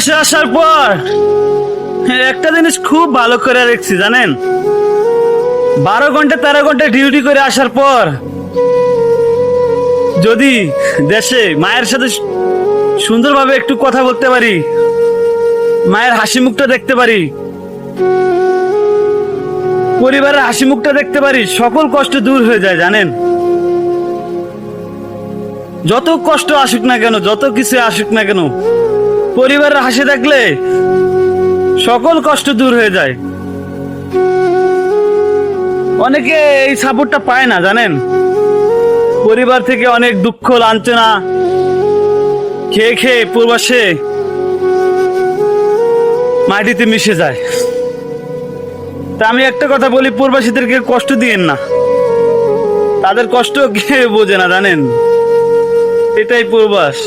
দেশে আসার পর একটা জিনিস খুব ভালো করে দেখছি জানেন, 12 ঘন্টা 13 ঘন্টা ডিউটি করে আসার পর যদি দেশে মায়ের সাথে সুন্দরভাবে একটু কথা বলতে পারি, মায়ের হাসি মুখটা দেখতে পারি, পরিবারের হাসি মুখটা দেখতে পারি, সকল কষ্ট দূর হয়ে যায় জানেন। যত কষ্ট আসুক না কেন, যত কিছু আসুক না কেন, পরিবারের হাসি দেখলে সকল কষ্ট দূর হয়ে যায়। অনেকে এই সাপোর্টটা পায় না জানেন, পরিবার থেকে অনেক দুঃখ লাঞ্ছনা খেয়ে খেয়ে প্রবাসে মাটিতে মিশে যায়। তা আমি একটা কথা বলি, প্রবাসীদেরকে কষ্ট দিয়েন না, তাদের কষ্ট কেউ বোঝে না জানেন, এটাই প্রবাস।